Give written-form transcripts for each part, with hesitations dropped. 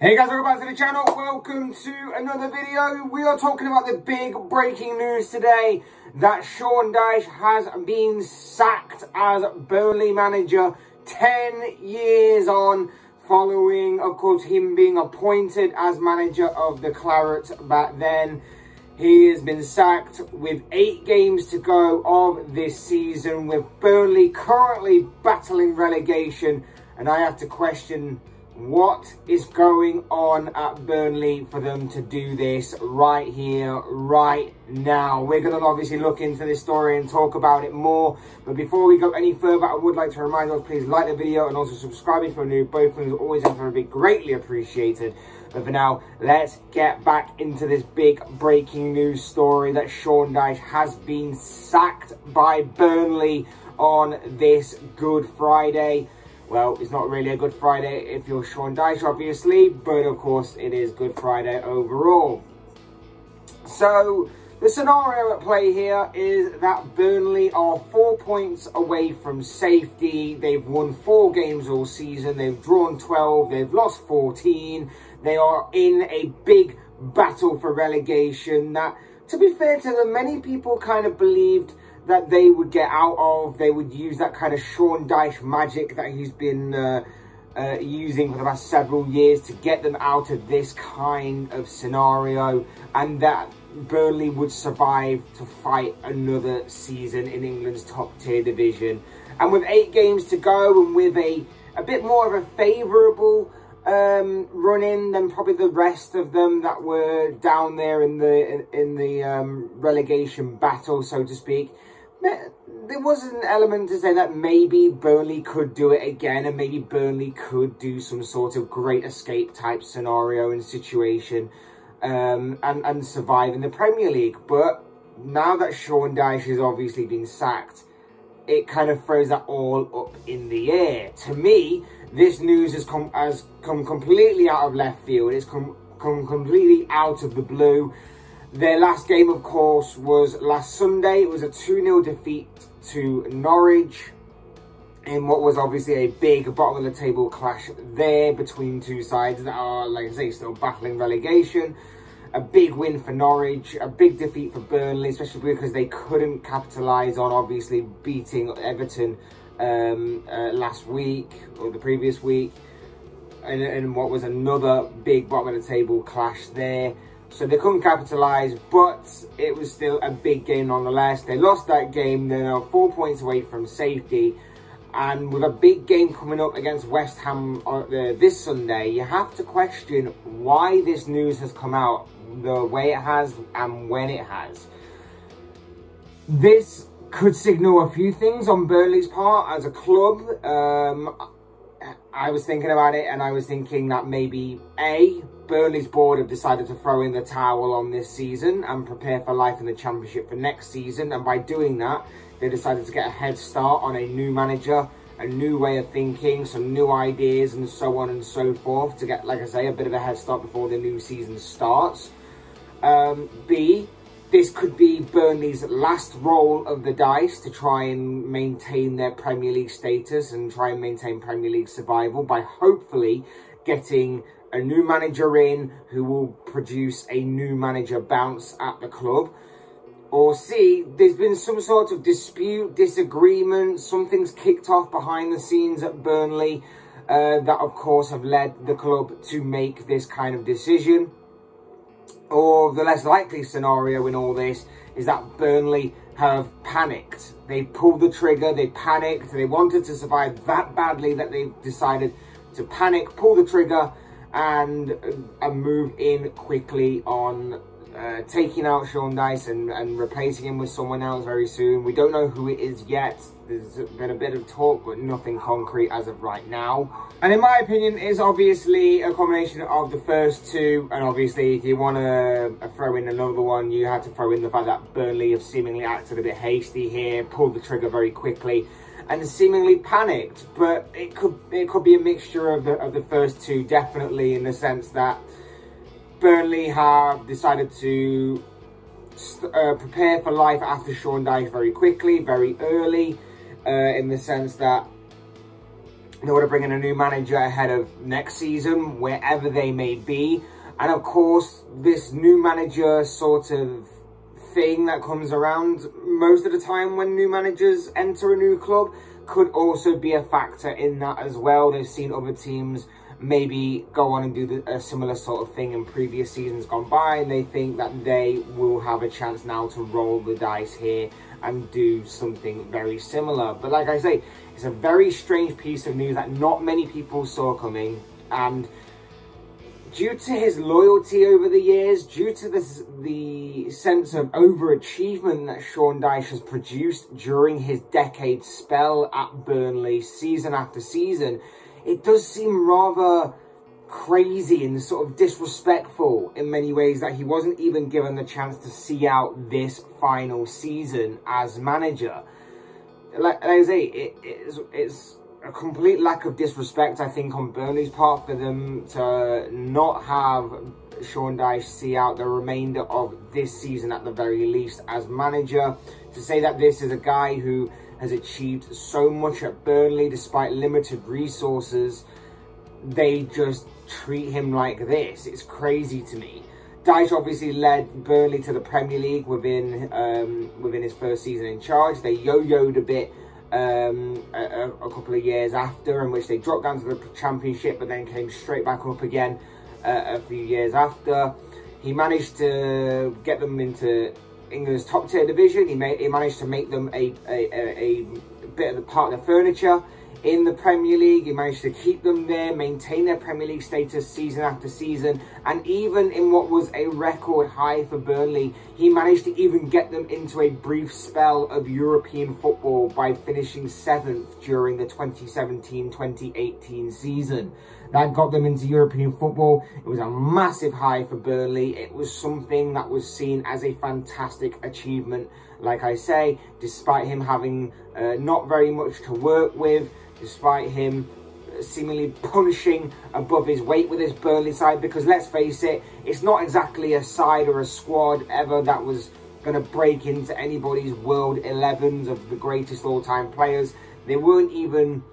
Hey guys, welcome back to the channel. Welcome to another video. We are talking about the big breaking news today that Sean Dyche has been sacked as Burnley manager 10 years on, following, of course, him being appointed as manager of the Clarets back then. He has been sacked with 8 games to go of this season, with Burnley currently battling relegation. And I have to question, what is going on at Burnley for them to do this right here, right now? We're going to obviously look into this story and talk about it more. But before we go any further, I would like to remind you, please like the video and also subscribe if you're new. Both things are always going to be greatly appreciated. But for now, let's get back into this big breaking news story that Sean Dyche has been sacked by Burnley on this Good Friday. Well, it's not really a Good Friday if you're Sean Dyche, obviously, but of course it is Good Friday overall. So, the scenario at play here is that Burnley are 4 points away from safety. They've won 4 games all season. They've drawn 12. They've lost 14. They are in a big battle for relegation that, to be fair to them, many people kind of believed that they would get out of. They would use that kind of Sean Dyche magic that he's been using for the past several years to get them out of this kind of scenario, and that Burnley would survive to fight another season in England's top tier division. And with 8 games to go, and with a bit more of a favourable run in than probably the rest of them that were down there in the relegation battle, so to speak, there was an element to say that maybe Burnley could do it again, and maybe Burnley could do some sort of great escape type scenario and situation and survive in the Premier League. But now that Sean Dyche has obviously been sacked, it kind of throws that all up in the air. To me, this news has come completely out of left field. It's come completely out of the blue. Their last game, of course, was last Sunday. It was a 2-0 defeat to Norwich in what was obviously a big bottom of the table clash there between two sides that are, like I say, still battling relegation. A big win for Norwich, a big defeat for Burnley, especially because they couldn't capitalise on obviously beating Everton last week or the previous week, and what was another big bottom of the table clash there. So they couldn't capitalise, but it was still a big game nonetheless. They lost that game. They're now 4 points away from safety. And with a big game coming up against West Ham this Sunday, you have to question why this news has come out the way it has and when it has. This could signal a few things on Burnley's part as a club. I was thinking about it, and I was thinking that maybe Burnley's board have decided to throw in the towel on this season and prepare for life in the Championship for next season. And by doing that, they decided to get a head start on a new manager, a new way of thinking, some new ideas and so on and so forth, to get, like I say, a bit of a head start before the new season starts. B, this could be Burnley's last roll of the dice to try and maintain their Premier League status and try and maintain Premier League survival by hopefully getting a new manager in who will produce a new manager bounce at the club. Or C, there's been some sort of dispute, disagreement, something's kicked off behind the scenes at Burnley that of course have led the club to make this kind of decision. Or the less likely scenario in all this is that Burnley have panicked. They pulled the trigger, they panicked, they wanted to survive that badly that they decided to panic, pull the trigger, and move in quickly on taking out Sean Dyche and replacing him with someone else very soon. We don't know who it is yet. There's been a bit of talk, but nothing concrete as of right now. And in my opinion, it's obviously a combination of the first two. And obviously, if you want to throw in another one, you have to throw in the fact that Burnley have seemingly acted a bit hasty here, pulled the trigger very quickly, and seemingly panicked. But it could be a mixture of the first two, definitely, in the sense that Burnley have decided to prepare for life after Sean Dyche very quickly, very early, in the sense that They want to bring in a new manager ahead of next season, wherever they may be. And of course, this new manager sort of thing that comes around most of the time when new managers enter a new club could also be a factor in that as well. They've seen other teams maybe go on and do a similar sort of thing in previous seasons gone by, and they think that they will have a chance now to roll the dice here and do something very similar. But like I say, it's a very strange piece of news that not many people saw coming, and due to his loyalty over the years, due to the sense of overachievement that Sean Dyche has produced during his decade spell at Burnley, season after season, it does seem rather crazy and sort of disrespectful in many ways that he wasn't even given the chance to see out this final season as manager. Like I say, it's a complete lack of disrespect, I think, on Burnley's part for them to not have Sean Dyche see out the remainder of this season at the very least as manager. To say that this is a guy who has achieved so much at Burnley despite limited resources, they just treat him like this. It's crazy to me. Dyche obviously led Burnley to the Premier League within his first season in charge. They yo-yoed a bit a couple of years after, in which they dropped down to the Championship but then came straight back up again a few years after. He managed to get them into England's top tier division. He managed to make them a bit of the part of the furniture in the Premier League. He managed to keep them there, maintain their Premier League status season after season, and even in what was a record high for Burnley, he managed to even get them into a brief spell of European football by finishing 7th during the 2017-2018 season. That got them into European football. It was a massive high for Burnley. It was something that was seen as a fantastic achievement. Like I say, despite him having not very much to work with, despite him seemingly punching above his weight with this Burnley side, because let's face it, it's not exactly a side or a squad ever that was going to break into anybody's world 11s of the greatest all-time players. They weren't even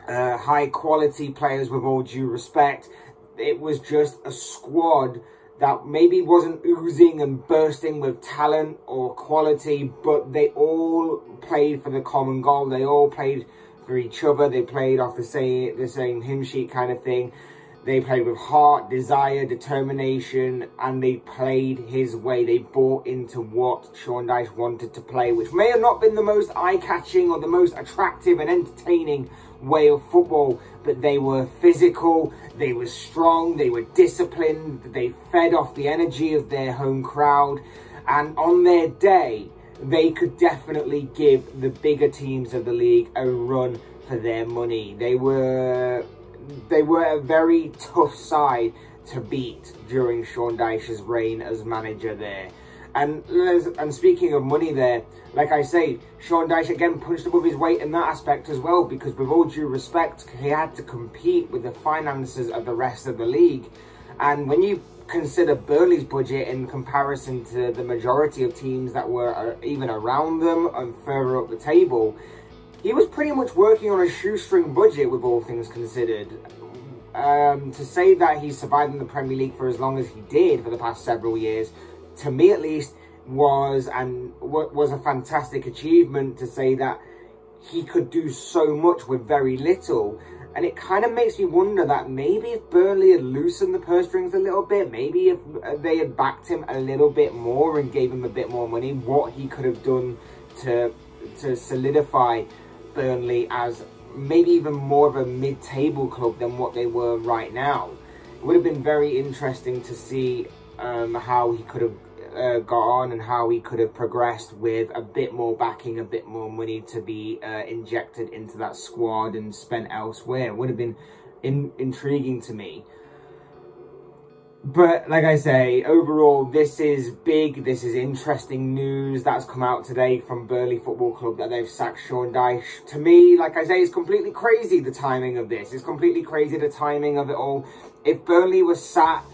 high quality players, with all due respect. It was just a squad that maybe wasn't oozing and bursting with talent or quality, but they all played for the common goal. They all played for each other. They played off the same hymn sheet kind of thing. They played with heart, desire, determination, and they played his way. They bought into what Sean Dyche wanted to play, which may have not been the most eye-catching or the most attractive and entertaining way of football, but they were physical, they were strong, they were disciplined, they fed off the energy of their home crowd, and on their day, they could definitely give the bigger teams of the league a run for their money. They were a very tough side to beat during Sean Dyche's reign as manager there. And speaking of money there, like I say, Sean Dyche again punched above his weight in that aspect as well, because with all due respect, he had to compete with the finances of the rest of the league. And when you consider Burnley's budget in comparison to the majority of teams that were even around them and further up the table, he was pretty much working on a shoestring budget, with all things considered. To say that he survived in the Premier League for as long as he did for the past several years, to me at least, was a fantastic achievement. To say that he could do so much with very little. And it kind of makes me wonder that maybe if Burnley had loosened the purse strings a little bit, maybe if they had backed him a little bit more and gave him a bit more money, what he could have done to solidify Burnley as maybe even more of a mid-table club than what they were right now. It would have been very interesting to see how he could have got on and how he could have progressed with a bit more backing, a bit more money to be injected into that squad and spent elsewhere. It would have been intriguing to me. But like I say, overall, this is big, this is interesting news that's come out today from Burnley Football Club, that they've sacked Sean Dyche. To me, like I say, it's completely crazy, the timing of this. It's completely crazy, the timing of it all. If Burnley was sat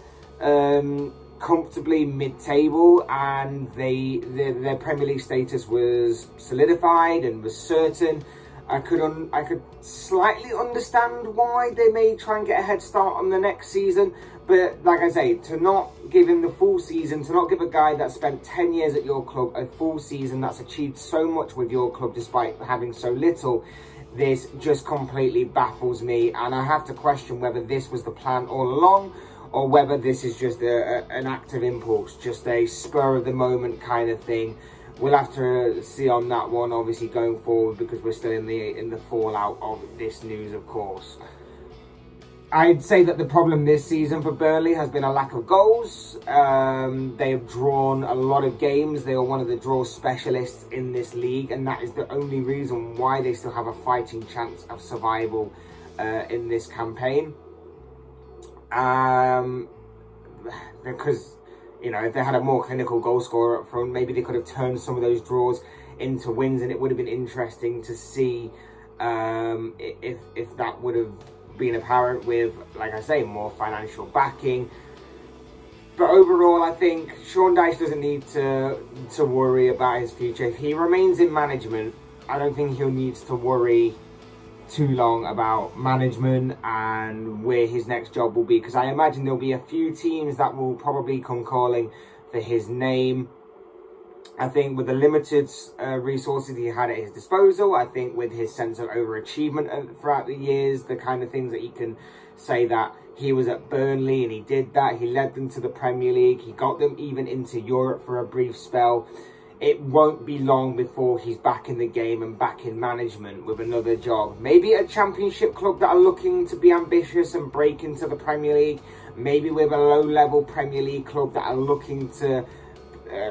comfortably mid-table and their Premier League status was solidified and was certain, I could slightly understand why they may try and get a head start on the next season. But like I say, to not give him the full season, to not give a guy that spent 10 years at your club a full season, that's achieved so much with your club despite having so little, this just completely baffles me. And I have to question whether this was the plan all along, or whether this is just an act of impulse, just a spur of the moment kind of thing. We'll have to see on that one, obviously, going forward, because we're still in the fallout of this news, of course. I'd say that the problem this season for Burnley has been a lack of goals. They have drawn a lot of games. They are one of the draw specialists in this league, and that is the only reason why they still have a fighting chance of survival in this campaign. Because, you know, if they had a more clinical goal scorer up front, maybe they could have turned some of those draws into wins, and it would have been interesting to see if that would have been apparent with, like I say, more financial backing. But overall, I think Sean Dyche doesn't need to worry about his future. If he remains in management, I don't think he'll need to worry too long about management and where his next job will be, because I imagine there'll be a few teams that will probably come calling for his name. I think with the limited resources he had at his disposal, I think with his sense of overachievement throughout the years, the kind of things that he can say that he was at Burnley and he did that, he led them to the Premier League, he got them even into Europe for a brief spell. It won't be long before he's back in the game and back in management with another job. Maybe a Championship club that are looking to be ambitious and break into the Premier League. Maybe with a low-level Premier League club that are looking to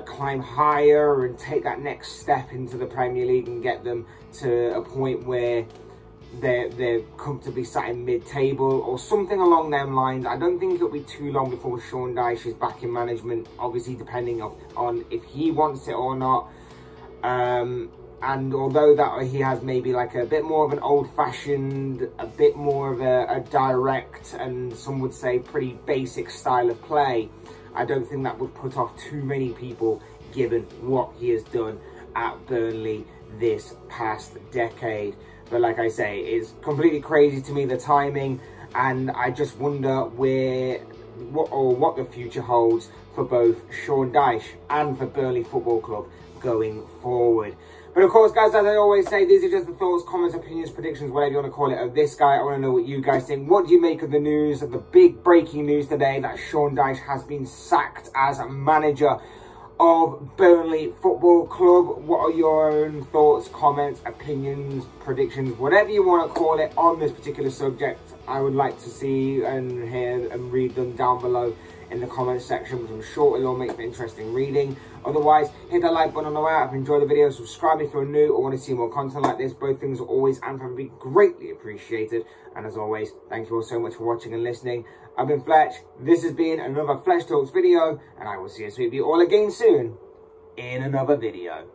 climb higher and take that next step into the Premier League and get them to a point where they're comfortably sat in mid-table or something along them lines. I don't think it'll be too long before Sean Dyche is back in management, obviously depending on if he wants it or not. And although that he has maybe like a bit more of an old-fashioned, a bit more of a direct, and some would say pretty basic style of play, I don't think that would put off too many people given what he has done at Burnley this past decade. But like I say, it's completely crazy to me, the timing, and I just wonder what the future holds for both Sean Dyche and for Burnley Football Club going forward. But of course, guys, as I always say, these are just the thoughts, comments, opinions, predictions, whatever you want to call it, of this guy. I want to know what you guys think. What do you make of the news, of the big breaking news today that Sean Dyche has been sacked as manager of Burnley Football Club? What are your own thoughts, comments, opinions, predictions, whatever you want to call it on this particular subject? I would like to see and hear and read them down below in the comments section, which I'm sure it'll all make for interesting reading. Otherwise, hit that like button on the way out if you enjoyed the video, subscribe if you're new or want to see more content like this. Both things are always and forever be greatly appreciated. And as always, thank you all so much for watching and listening. I've been Fletch, this has been another Fletch Talks video, and I will see you all again soon in another video.